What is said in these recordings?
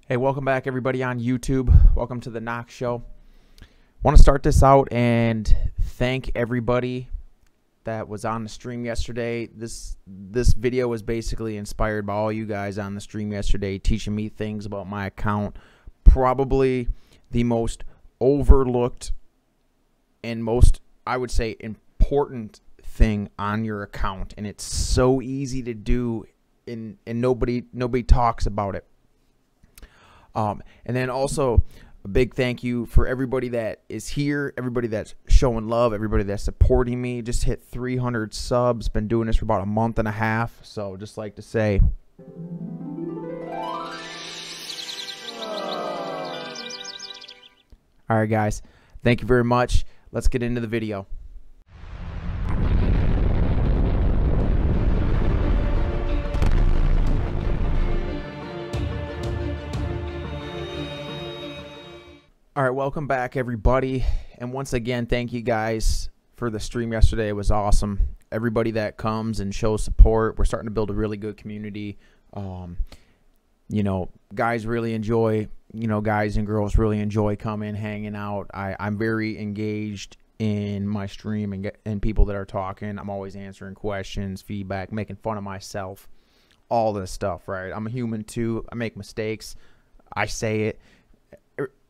Hey, welcome back everybody on YouTube. Welcome to the Knox Show. Want to start this out and thank everybody that was on the stream yesterday. This video was basically inspired by all you guys on the stream yesterday, teaching me things about my account. Probably the most overlooked and most, I would say, important thing on your account, and it's so easy to do, and nobody talks about it. And then also a big thank you for everybody that is here, everybody that's showing love, everybody that's supporting me. Just hit 300 subs. Been doing this for about a month and a half. So just like to say, all right, guys, thank you very much. Let's get into the video. All right, welcome back, everybody. And once again, thank you guys for the stream yesterday. It was awesome. Everybody that comes and shows support. We're starting to build a really good community. You know, guys really enjoy, guys and girls really enjoy coming, hanging out. I'm very engaged in my stream and people that are talking. I'm always answering questions, feedback, making fun of myself, all this stuff, right? I'm a human too. I make mistakes. I say it.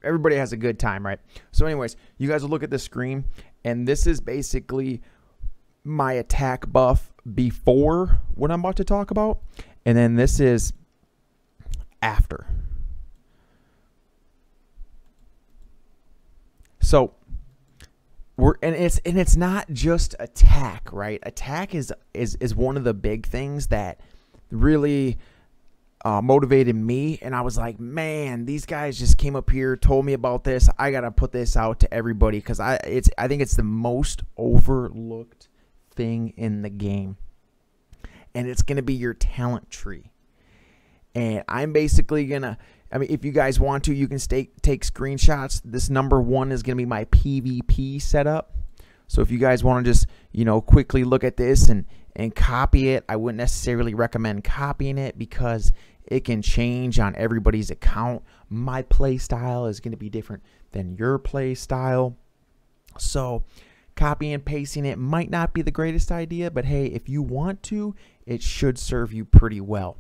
Everybody has a good time, right? So anyways, you guys will look at the screen, and this is basically my attack buff before what I'm about to talk about, and then this is after. So it's not just attack, right? Attack is one of the big things that really motivated me, and I was like, man, these guys just came up here, told me about this. I gotta put this out to everybody because I think it's the most overlooked thing in the game, and it's gonna be your talent tree. And I'm basically gonna, if you guys want to, you can take screenshots. This number one is gonna be my PvP setup. So if you guys want to just quickly look at this and copy it, I wouldn't necessarily recommend copying it because it can change on everybody's account. My play style is going to be different than your play style. So copy and pasting it might not be the greatest idea, but hey, if you want to, it should serve you pretty well.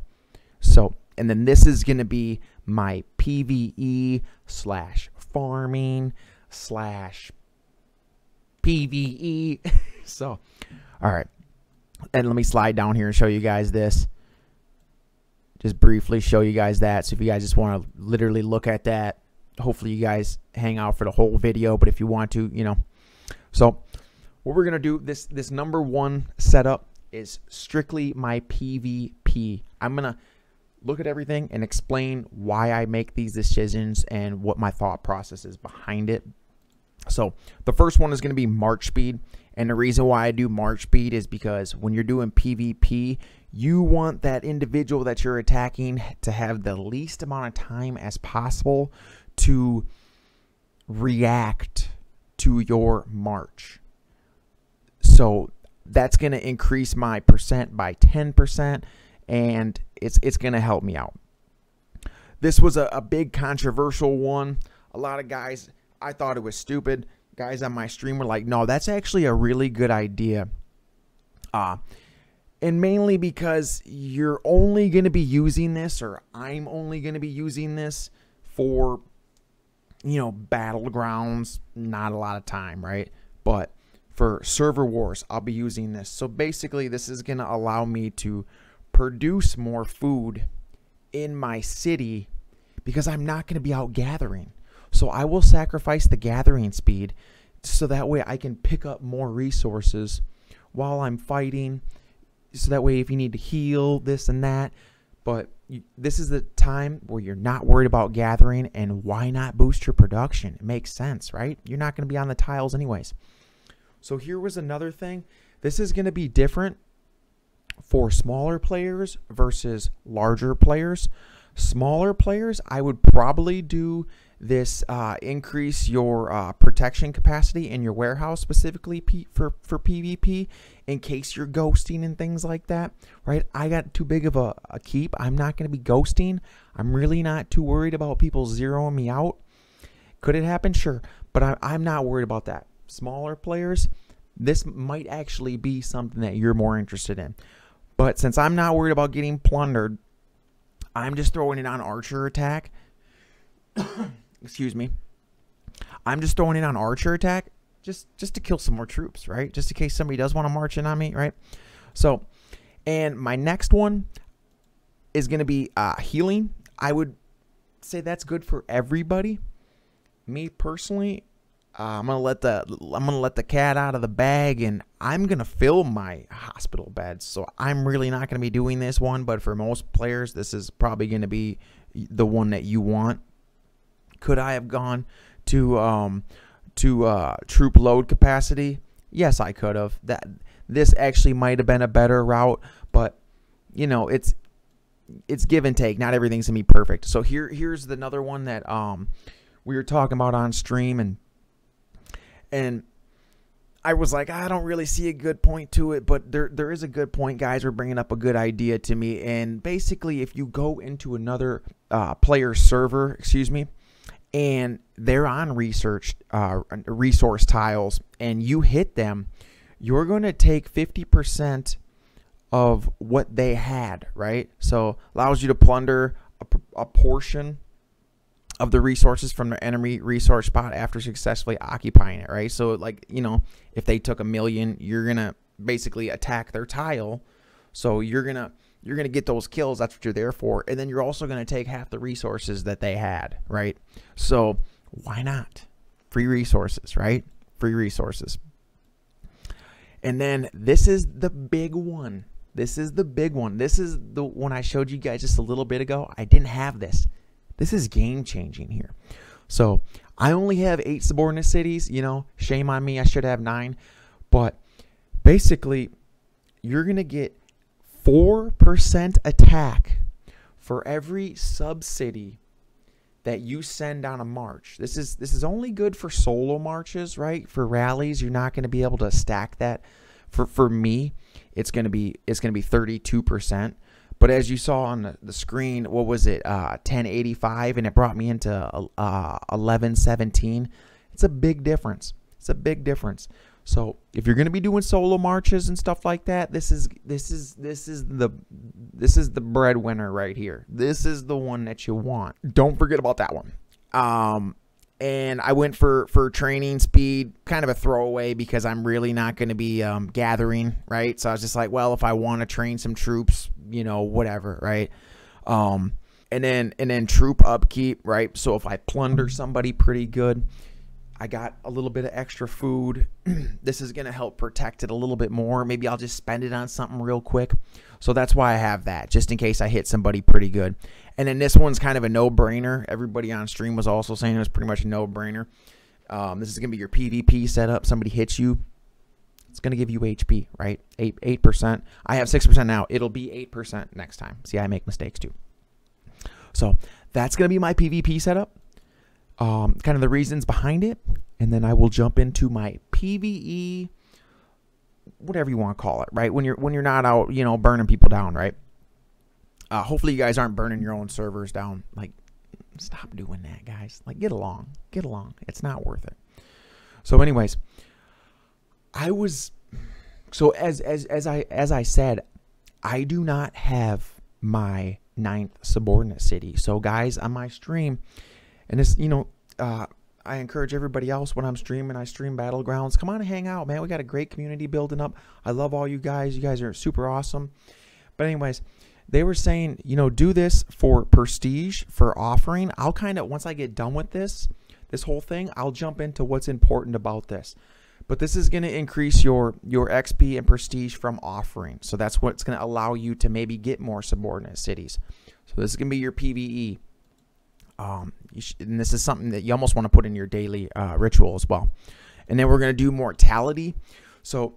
So, and then this is going to be my PvE / farming / PvE. So, all right. And let me slide down here and show you guys this. Just briefly show you guys that. So if you guys just want to literally look at that, hopefully you guys hang out for the whole video. But if you want to, So what we're going to do, this number one setup is strictly my PvP. I'm going to look at everything and explain why I make these decisions and what my thought process is behind it. So the first one is going to be March speed. And the reason why I do March speed is because when you're doing PvP, you want that individual that you're attacking to have the least amount of time as possible to react to your march. So that's going to increase my percent by 10%, and it's going to help me out. This was a big controversial one. A lot of guys, I thought it was stupid. Guys on my stream were like, no, that's actually a really good idea. And mainly because you're only going to be using this, or I'm only going to be using this for, battlegrounds, not a lot of time, right? But for server wars, I'll be using this. So basically, this is going to allow me to produce more food in my city because I'm not going to be out gathering. So I will sacrifice the gathering speed so that way I can pick up more resources while I'm fighting. So that way if you need to heal, this and that. But this is the time where you're not worried about gathering, and why not boost your production? It makes sense, right? You're not going to be on the tiles anyways. So here was another thing. This is going to be different for smaller players versus larger players. Smaller players, I would probably do this increase your protection capacity in your warehouse, specifically for PvP, in case you're ghosting and things like that, right? I got too big of a keep. I'm not going to be ghosting. I'm really not too worried about people zeroing me out. Could it happen? Sure. But I'm not worried about that. Smaller players, this might actually be something that you're more interested in. But since I'm not worried about getting plundered, I'm just throwing it on archer attack. Excuse me. I'm just throwing it on archer attack just to kill some more troops, right? Just in case somebody does want to march in on me, right? So, and my next one is going to be healing. I would say that's good for everybody. Me personally, I'm gonna let the cat out of the bag, and I'm gonna fill my hospital beds. So I'm really not gonna be doing this one, but for most players, this is probably gonna be the one that you want. Could I have gone to troop load capacity? Yes, I could have. This actually might have been a better route, but you know, it's give and take. Not everything's gonna be perfect. So here's another one that we were talking about on stream, and I was like, I don't really see a good point to it, but there is a good point. Guys were bringing up a good idea to me, and basically, if you go into another player server, excuse me, and they're on resource tiles, and you hit them, you're going to take 50% of what they had, right? So allows you to plunder a portion of the resources from the enemy resource spot after successfully occupying it, right? So like, you know, if they took 1 million, you're going to basically attack their tile. So you're going to get those kills. That's what you're there for. And then you're also going to take half the resources that they had, right? So why not? Free resources, right? Free resources. And then this is the big one. This is the big one. This is the one I showed you guys just a little bit ago. I didn't have this. This is game changing here. So I only have 8 subordinate cities. You know, shame on me. I should have 9. But basically, you're going to get 4% attack for every sub-city that you send on a march. This is only good for solo marches, right? For rallies, you're not going to be able to stack that. For me, it's going to be 32%. But as you saw on the screen, what was it, 1085, and it brought me into 1117. It's a big difference. It's a big difference. So if you're going to be doing solo marches and stuff like that, this is the breadwinner right here. This is the one that you want. Don't forget about that one. And I went for training speed, kind of a throwaway because I'm really not going to be gathering, right? So I was just like, well, if I want to train some troops, you know, whatever, right? And then troop upkeep, right? So if I plunder somebody pretty good, I got a little bit of extra food. This is going to help protect it a little bit more. Maybe I'll just spend it on something real quick. So that's why I have that, just in case I hit somebody pretty good. And then this one's kind of a no-brainer. Everybody on stream was also saying it was pretty much a no-brainer. This is going to be your PvP setup. Somebody hits you, it's going to give you HP, right? 8%. I have 6% now. It'll be 8% next time. See, I make mistakes too. So that's going to be my PvP setup. Kind of the reasons behind it. And then I will jump into my PvE, whatever you want to call it, right? When you're not out, you know, burning people down, right? Hopefully you guys aren't burning your own servers down. Like, stop doing that, guys. Like, get along. Get along. It's not worth it. So anyways, as I said, I do not have my 9th subordinate city. So guys, on my stream, and this, you know, I encourage everybody else when I'm streaming, I stream Battlegrounds. Come on and hang out, man. We got a great community building up. I love all you guys. You guys are super awesome. But anyways, they were saying, you know, do this for prestige, for offering. I'll kind of, once I get done with this whole thing, I'll jump into what's important about this. But this is going to increase your XP and prestige from offering. So that's what's going to allow you to maybe get more subordinate cities. So this is going to be your PvE. And this is something that you almost want to put in your daily ritual as well. And then we're going to do mortality. So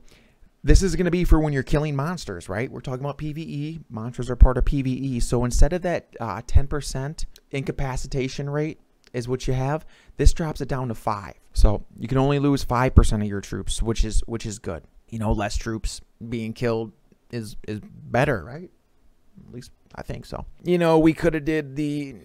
this is going to be for when you're killing monsters, right? We're talking about PvE. Monsters are part of PvE. So instead of that 10% incapacitation rate is what you have. This drops it down to 5. So you can only lose 5% of your troops, which is good. You know, less troops being killed is better, right? At least I think so. You know, we could have did the,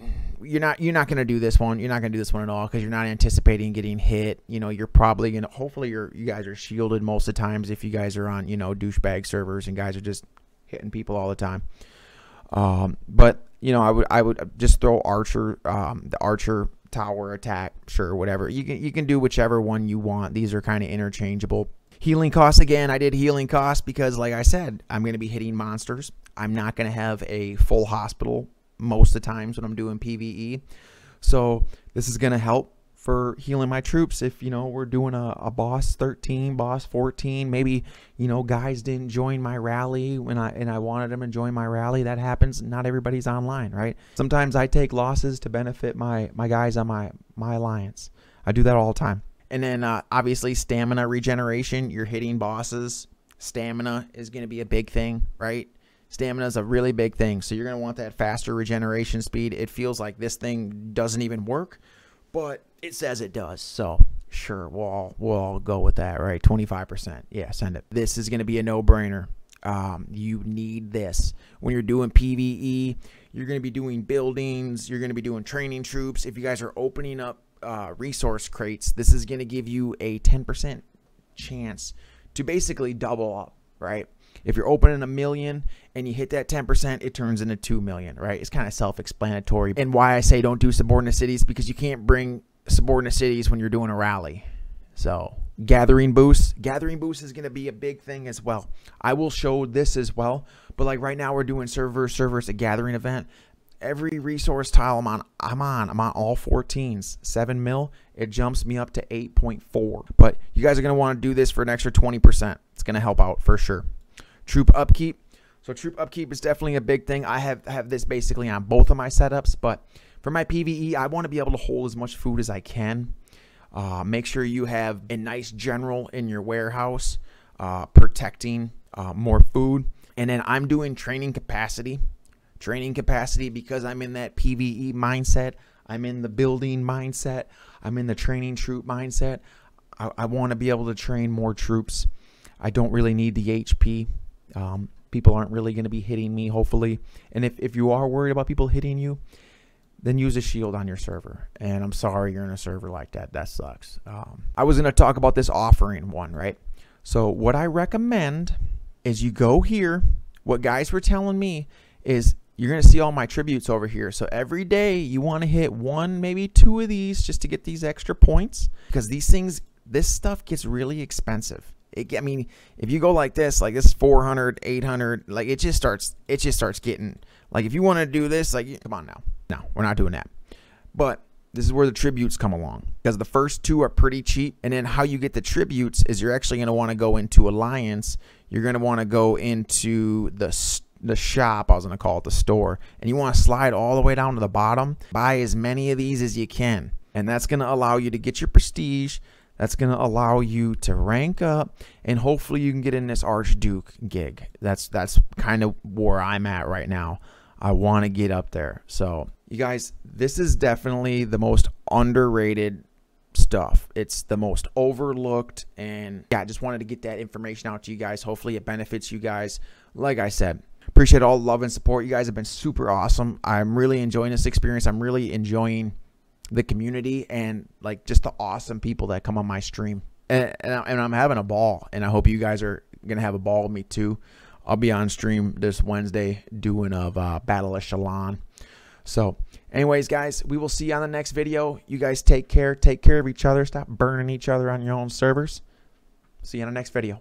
you're not going to do this one. You're not going to do this one at all because you're not anticipating getting hit. You know, you're probably going to, hopefully you guys are shielded most of the times if you guys are on, you know, douchebag servers and guys are just hitting people all the time. But you know, I would just throw archer, the archer tower attack, sure, whatever. You can do whichever one you want. These are kind of interchangeable. Healing costs, again, I did healing costs because, like I said, I'm going to be hitting monsters. I'm not going to have a full hospital most of the times when I'm doing PvE. So this is going to help for healing my troops if, you know, we're doing a boss 13, boss 14. Maybe, you know, guys didn't join my rally and I wanted them to join my rally. That happens. Not everybody's online, right? Sometimes I take losses to benefit my guys on my alliance. I do that all the time. And then obviously stamina regeneration. You're hitting bosses. Stamina is going to be a big thing, right? Stamina is a really big thing. So you're going to want that faster regeneration speed. It feels like this thing doesn't even work, but it says it does. So sure, we'll all go with that, right? 25%. Yeah, send it. This is going to be a no-brainer. You need this. When you're doing PvE, you're going to be doing buildings. You're going to be doing training troops. If you guys are opening up resource crates, this is going to give you a 10% chance to basically double up, right? If you're opening 1 million and you hit that 10%, it turns into 2 million, right? It's kind of self-explanatory. And why I say don't do subordinate cities, because you can't bring subordinate cities when you're doing a rally. So gathering boosts is going to be a big thing as well. I will show this as well, but like right now we're doing servers, a gathering event. Every resource tile I'm on all 14s. 7 mil, it jumps me up to 8.4. But you guys are going to want to do this for an extra 20%. It's going to help out for sure. Troop upkeep. So troop upkeep is definitely a big thing. I have this basically on both of my setups, but for my PvE, I want to be able to hold as much food as I can. Make sure you have a nice general in your warehouse protecting more food. And then I'm doing training capacity. Training capacity because I'm in that PvE mindset. I'm in the building mindset. I'm in the training troop mindset. I want to be able to train more troops. I don't really need the HP. People aren't really going to be hitting me, hopefully. And if you are worried about people hitting you, then use a shield on your server. And I'm sorry you're in a server like that. That sucks. I was going to talk about this offering one, right? So what I recommend is you go here. What guys were telling me is you're going to see all my tributes over here. So every day you want to hit 1, maybe 2 of these just to get these extra points. Because these things, this stuff gets really expensive. I mean, if you go like this 400, 800, like it just starts getting, like if you want to do this, like, come on now. No, we're not doing that. But this is where the tributes come along, because the first 2 are pretty cheap. And then how you get the tributes is you're actually going to want to go into Alliance. You're going to want to go into the shop, I was going to call it the store, and you want to slide all the way down to the bottom. Buy as many of these as you can, and that's going to allow you to get your prestige. That's going to allow you to rank up, and hopefully you can get in this Archduke gig. That's kind of where I'm at right now. I want to get up there. So you guys, this is definitely the most underrated stuff. It's the most overlooked, and yeah, I just wanted to get that information out to you guys. Hopefully it benefits you guys. Like I said, appreciate all the love and support. You guys have been super awesome. I'm really enjoying this experience. I'm really enjoying the community and like just the awesome people that come on my stream, and I'm having a ball, and I hope you guys are gonna have a ball with me too. I'll be on stream this Wednesday doing a Battle of Shalon. So anyways, guys, we will see you on the next video. You guys take care of each other. Stop burning each other on your own servers. See you on the next video.